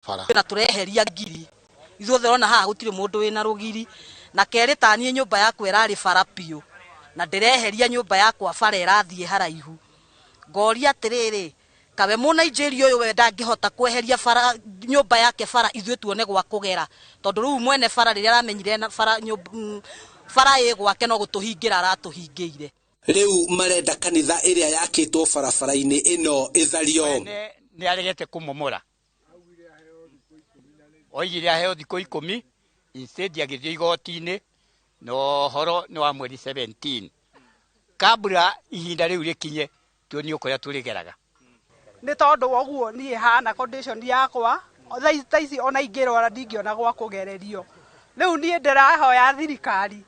bara na tureheria ngiri ithuothe rona haha gutire mundu wina rugiri na keri tani nyumba yakwa irari bara piu na ndireheria nyumba yakwa bara irathie haraihu ngoria atiriri kawe mu Nigeria uyu we ndangihota kweheria bara nyumba yake bara ithuĩ tuone gwa kugera tondu riu mwene bara riria aramenyire na bara bara gwake no gutuhingira aratuhingiire riu marenda kanitha iria yakitwo barabara-ini ino ithario ni aregete kumomora oigire aheo thikũ 10 instead agithio igoti-ini no horo ni wa mweri 17 kabla ihinda riu rikinye tuoni ukoya turigeraga ni tondu woguo nie hana condition yakwa thaici ona ingirora ndingiona gwa kugererio riu nie ndirahoya thirikari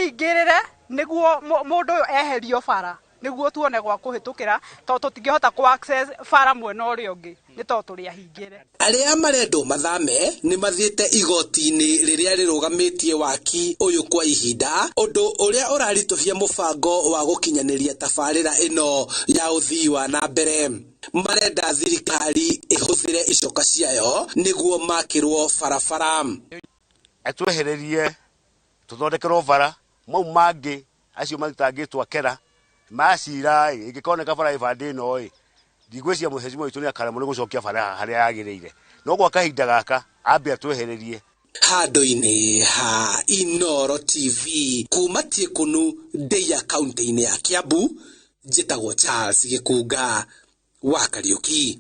ingirire niguo mundu eherio bara niguo tuone gwa kuhitukira to tutingihota ku access bara mwena uria ungi ni to turi ahingire aria marendo mathame ni mathiete igoti-ini riria rirugamitie waki uyu kwa ihinda undu uria urarituhia mubango wa gukinyaniria tabarira ino ya uthii wa na mbere marenda thirikari ihuthire icoka ciayo niguo makirwo barabara atwehererie tuthondekerwo bara mau mangi acio matangitwo akera macira igikoneka bara ibande no ndigwĩcia muheshimiwa witũ ni akaremwo ni gucokia bara haria yagĩrĩire no gwa kahinda gaka ambe atwehererie handũ-inĩ ha Inooro TV kuma Tiekunu Ndeia kaunti-inĩ ya Kiambu njĩtagwo Charles Gĩkunga wa Kariuki.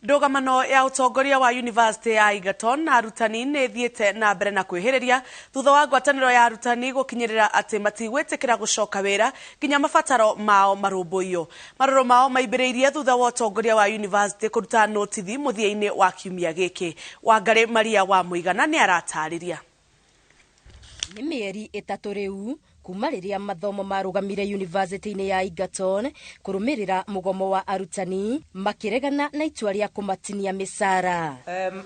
Ndugamano ya utongoria wa University ya Egerton na arutani nĩ thiĩte na mbere na kwĩhĩrĩria thutha wa ngwatanĩro ya arutani gũkinyĩrĩra atĩ matigwĩtĩkĩra gũcoka wĩra nginya mabataro mao marũmbũiyo. Marũrũ mao maambĩrĩirie thutha wa utongoria wa university kũruta notithi mũthia-inĩ wa kiumia gĩkĩ. Wangari Maria wa Mũigana nĩ aratarĩria. Nĩ mĩeri ĩtatũ rĩu kuma rĩrĩa mathomo marũgamire university-inĩ ya Egerton kũrũmĩrĩra mũgomo wa arutani makĩregana na itua rĩa kũmatinia mĩcara.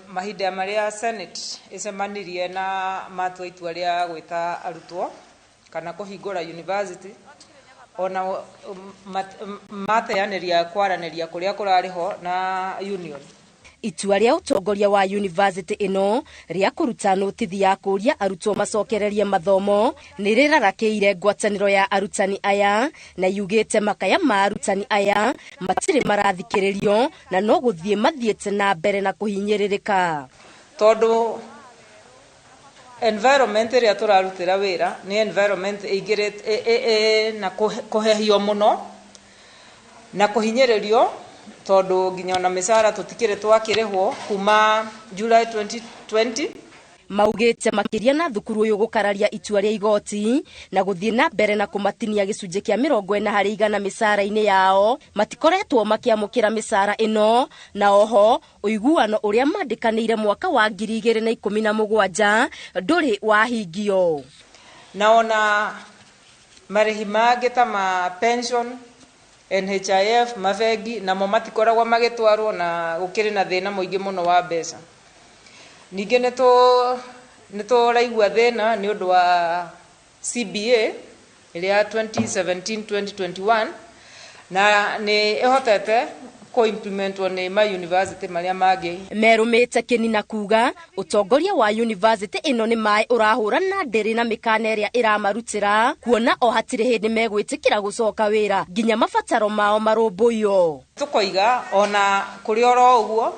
Mahinda marĩa Senate ĩcemanirie na matua itua rĩa gwĩta arutwo kana kũhingũra university ona mateanĩria kwaranĩria kũrĩa kũrarĩho na union. Itua rĩa utongoria wa university ino rĩa kũruta notithi ya kũria arutwo macokererie mathomo nĩ rĩrarakĩire ngwatanĩro ya arutani aya na yugĩte makaya ma arutani aya matirĩ marathikĩrĩrio na no gũthiĩ mathiĩte na mbere na kũhinyĩrĩrĩka tondũ environment ĩrĩa tũrarutĩra wĩra nĩ environment ĩingĩrĩte na kũhehio mũno na kũhinyĩrĩrio tondu nginya na mĩcara tutikire twakirĩhwo kuma July 2020. Maugĩte makĩria na thukuru ũyũ gũkararia itua rĩa igoti na gũthiĩ na mbere na kũmatinia gĩcunjĩ kĩa 40% mĩcara-inĩ yao matikoretwo makĩamũkĩra mĩcara ĩno na oho ũiguano ũrĩa mandĩkanĩire mwaka wa 2017 ndũrĩ wahingio. Na ona marĩhi mangĩ ta ma pension NHIF mavegi na mo matikoragwo magĩtwarwo na gũkĩrĩ na thĩna mũingĩ mũno wa mbeca. Ningĩ nĩ tũraigua thĩna nĩ ũndũ wa CBA ĩrĩa 2017-2021 na nĩ ĩhotete ko-implementwo nĩ ma university marĩa mangĩ. Merũmĩte kĩnina kuga utongoria wa university ĩno nĩ maĩ ũrahũra na ndĩrĩ na mĩkana ĩrĩa ĩramarutĩra kuona o hatirĩ hĩndĩ megwĩtĩkĩra gũcoka wĩra nginya mabataro mao marũmbũiyo. Tũkoiga ona kũrĩ oro ũguo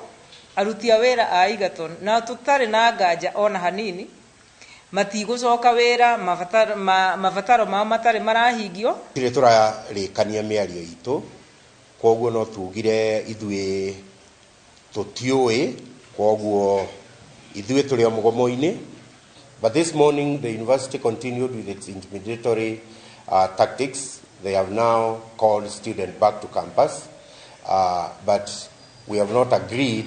aruti a wĩra a Egerton na tũtarĩ na nganja ona hanini matigũcoka wĩra mabataro mao matarĩ marahingio. Tũrĩ tũrarĩkania mĩario itũ koguo no tugire ithuĩ tũtiũĩ koguo ithuĩ tũrĩ mũgomo-inĩ. But this morning the university continued with its intimidatory tactics. They have now called students back to campus, but we have not agreed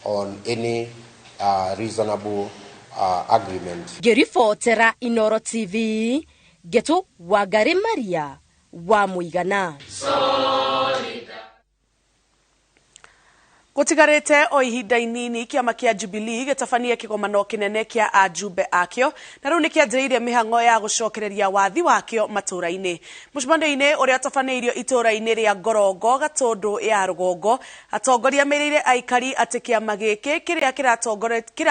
on any reasonable agreement. Ngĩribotera Inooro TV Geto Wangari Maria wa Mũigana. Gutigarite o ihinda inini kiama kia Jubilee gĩtabania kĩgomano kĩnene kia ajumbe akio na rĩu nĩkĩanjĩrĩirie mĩhang'o ya gũcokereria wathi wakio matũra-inĩ. Mũcemanio-inĩ ũrĩa ũtabanĩirio itũra-inĩ rĩa Ngorongo Gatũndũ ya Rũgongo, atongoria merĩire aikari atĩ kĩama gĩkĩ kĩrĩa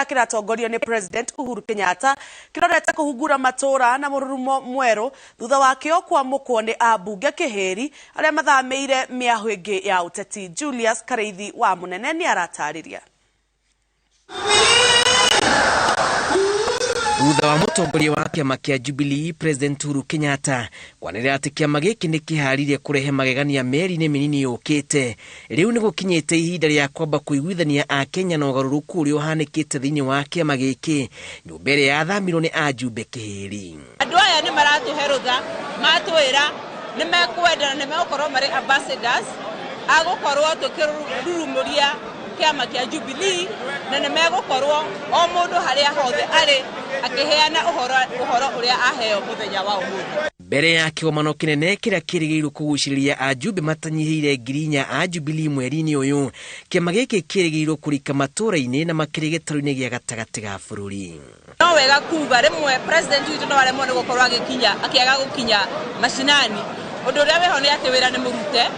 kĩratongorio nĩ President Uhuru Kenyatta kĩrorete kũhungura matũra na mũrurumo mwerũ thutha wakĩo kwamũkwo nĩ ambunge kĩhĩri arĩa mathamĩire mĩahũ ĩngĩ ya ũteti. Julius Kareithi wa Munene ni aratarĩria. Thutha wa mũtongoria wa kĩama kĩa Jubilee President Uhuru Kenyatta kwanĩrĩra atĩ kĩama gĩkĩ nĩ kĩharĩirie kũrehe magegania mĩeri-inĩ mĩnini yũkĩte, rĩu nĩ gũkinyĩte ihinda rĩa kwamba kũiguithania Akenya na ũgarũrũku ũrĩa ũhanĩkĩte thĩinĩ wa kĩama gĩkĩ, nyũmba ĩrĩa yathamirwo nĩ ajumbe kĩhĩri. Andũ aya nĩ maratũhe rũtha, matwĩra nĩ mekwenda na nĩ megũkorwo marĩ ambassadors agũkorwo tũkĩrurumũria kĩama kĩa Jubilee na nĩ megũkorwo o mũndũ harĩa hothe arĩ akĩheana ũhoro ũrĩa aheo mũthenya wa ũmũthĩ. Mbere ya kĩgomano kĩnene kĩrĩa kĩrĩgĩrĩirwo kũgucĩrĩria ajumbe matanyihĩire 4,000 a Jubilee mweri-inĩ ũyũ, kĩama gĩkĩ kĩrĩgĩrĩirwo kũrika matũra-inĩ na makĩria gĩtarũ-inĩ gĩa gatagatĩ ga bũrũri. No wega kuga rĩmwe president witũ no aremwo nĩ gũkorwo akĩaga gũkinya mashinani, ũndũ ũrĩa wĩho nĩ atĩ wĩra nĩ mũrute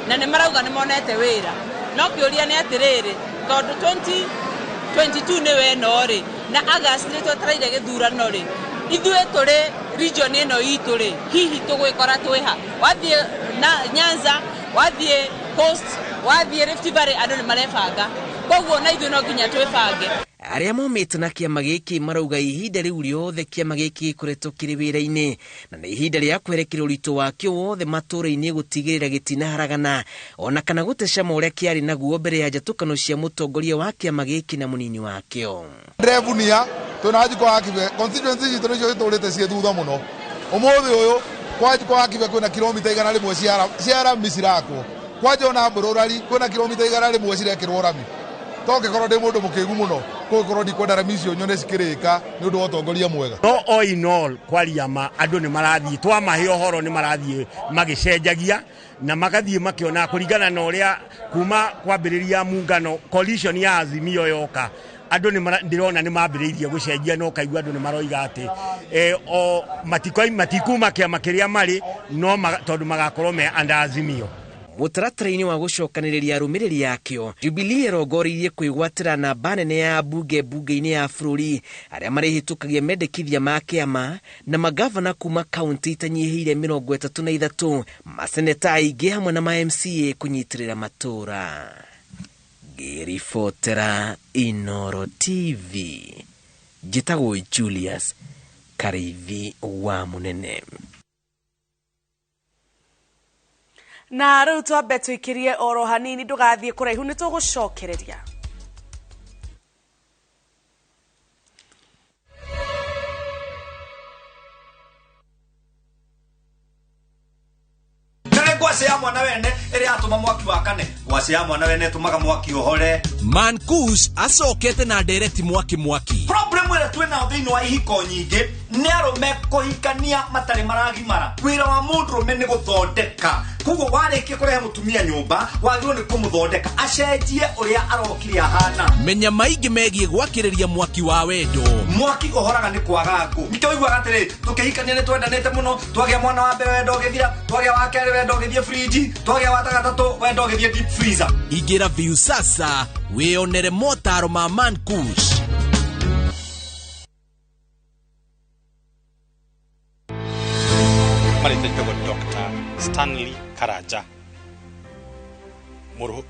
na nĩ marauga nĩ monete wĩra, no kĩũria nĩ atĩrĩrĩ, tondũ 2022 nĩ weno-rĩ na August nĩ twetereire gĩthurano rĩ, ithuĩ tũrĩ region ĩno itũ rĩ, hihi tũgwĩkora twĩha? Wathiĩ na Nyanza, wathiĩ Coast, wathiĩ Rift Valley, andũ nĩ marebanga, koguo na ithuĩ no nginya twĩbange. Arĩa momĩte na kĩama gĩkĩ marauga ihinda rĩu rĩothe kĩama gĩkĩ gĩkoretwo kĩrĩ wĩra-inĩ na nĩ ihinda rĩa kwerekera ũritũ wakĩo wothe matũra-inĩ gũtigĩrĩra gĩtinaharagana ona kana gũte cama ũrĩa kĩarĩ naguo mbere ya njatũkano cia mũtongoria wa kĩama gĩkĩ na mũnini wakĩo. Ndĩrebunia tũnajikwa hakive constituency citũ nĩcio itũrĩte ciĩ thutha mũno. Ũmũthĩ ũyũ kwajikwa hakive kwĩna kilomita 100 cia rami cirakwo, kwanja ona Mbururari kwĩna kilomita 100 cirekĩrwo rami. Tongĩkorwo ndĩ mũndũ mũkĩgu mũno kũgĩkorwo ndikwenda rami icio nyone cikĩrĩka nĩ ũndũ wa ũtongoria mwega. No all in all kwaria ma andũ nĩ marathiĩ twamahe ũhoro nĩ marathiĩ magĩcenjagia na magathiĩ makĩona kũringana na ũrĩa kuma kwambĩrĩria muungano coalition ya Azimio yoka, andũ ndĩrona nĩ mambĩrĩirie gũcenjia no kaigua andũ nĩ maroiga atĩ o matikuma kĩama kĩrĩa marĩ no tondũ magakorwo me under Azimio. Mũtaratara-inĩ wa gũcokanĩrĩria arũmĩrĩri yakĩo, Jubilee ĩrongoririe kwĩgwatĩra namba nene ya bunge-inĩ ya bũrũri arĩa marĩhĩtũkagia mendekithia ma kĩama na magavana kuma kaunti itanyihĩire 33, maseneta aingĩ hamwe na ma-MCA kũnyitĩrĩra matũra. Ngĩribotera Inooro TV, njĩtagwo Julius Kareithi wa Munene. Na rĩu twambe twĩkĩrie oro hanini ndũgathiĩ kũraihu nĩ tũgũcokereria. Ngwacĩ ya mwana wene ĩrĩa atũma mwaki wakane, ngwacĩ ya mwana wene tũmaga mwaki ũhore. Mankus acokete na ndereti mwaki. Problem ĩrĩa twĩnayo thĩinĩ wa ihiko nyingĩ nĩ arũme kũhikania matarĩ maragimara. Wĩra wa mũndũrũme nĩ gũthondeka, koguo warĩkia kũrehe mũtumia nyũmba wagĩrĩirwo nĩ kũmũthondeka acenjie ũrĩa arokire ahana. Menya maingĩ megiĩ gwakĩrĩria mwaki wa wendo. Mwaki ũhoraga nĩ kwaga ngũ. Nĩkĩo ũiguaga atĩrĩ tũkĩhikania nĩ twendanĩte mũno, twagĩa mwana wa mbere wendo ũgĩthira, twagĩa wa kerĩ wendo ũgĩthiĩ fridge, twagĩa wa gatatũ wendo ũgĩthiĩ deep freezer. Ingĩra view sasa wĩonere motaro ma Mankus. Marĩtĩtwo Dr. Stanley Karanja,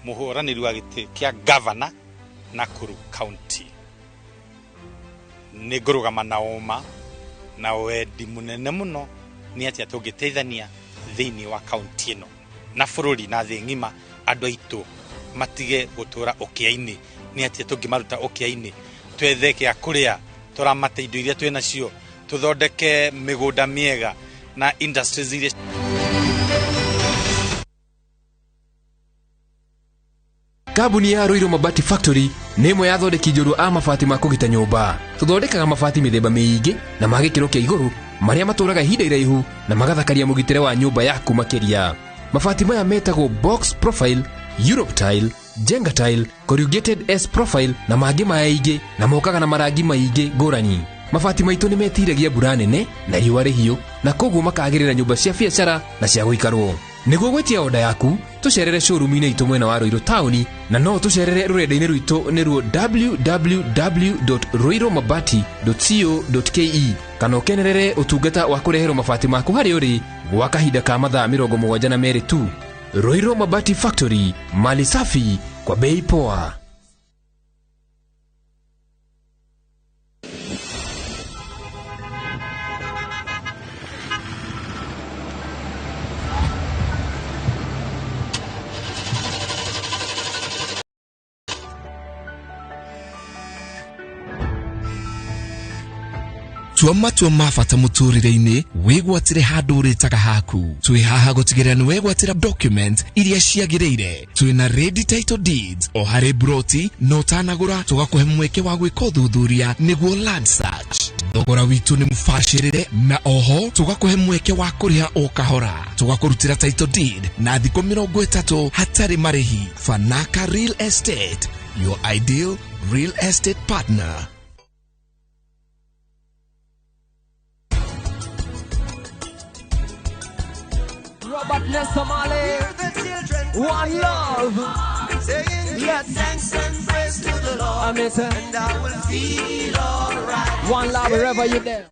mũhũranĩri wa gĩtĩ kĩa gavana Nakuru County. Nĩ ngũrũgama na ũma na wendi mũnene mũno nĩ atĩ tũngĩteithania thĩinĩ wa kaunti ĩno na bũrũri na thĩ ng'ima, andũ aitũ matige gũtũra ũkĩa-inĩ. Nĩ atĩ tũngĩmaruta ũkĩa-inĩ twethe gĩa kũrĩa, tũramate indo iria twĩ nacio, tũthondeke mĩgũnda mĩega na industries iria. Kambuni ya Ruiru Mabati Factory nĩ ĩmwe ya thondeki njũru a mabati ma kũgita nyũmba. Tũthondekaga mabati mĩthemba mĩingĩ na ma gĩkĩro kĩa igũrũ marĩa matũraga ihinda iraihu na magathakaria mũgitĩre wa nyũmba yaku makĩria. Mabati maya metagwo box profile, Europe tile, jenga tile, corrugated S profile na mangĩ maingĩ, na mokaga na marangi maingĩ ngũrani. Mabati maitũ nĩ metiragia mbura nene na riũa rĩhiũ, na koguo makagĩrĩra nyũmba cia biacara na cia gũikarwo. Nĩguo gwetia oda yaku, tũcerere showroom-inĩ itũ mwena wa Ruiru taũni, na no tũcerere rũrenda-inĩ rwitũ nĩruo www.ruiromabati.co.ke, kana ũkenerere ũtungata wa kũreherwo mabati maku harĩa ũrĩ gwa kahinda ka mathaa 72 tu. Ruiru Mabati Factory, mali safi kwa bei poa. Tuamatua mabata mũtũrĩre-inĩ wĩgwatĩre handũ ũrĩtaga haku. Twĩ haha gũtigĩrĩra nĩ wegwatĩra document iria ciagĩrĩire. Twĩna ready title deeds o harĩ broti no tanagũra, tũgakũhe mweke wa gwĩka ũthuthuria nĩguo land search. Thogora witũ nĩ mũbacĩrĩre na oho tũgakũhe mweke wa kũrĩha o kahora. Tũgakũrutĩra title deed na thikũ 30 hatarĩ marĩhi. Fanaka Real Estate, your ideal real estate partner. Robert Nesomale, one love. Let's thanks and praise to the Lord, and I will feel alright. One love wherever you're there.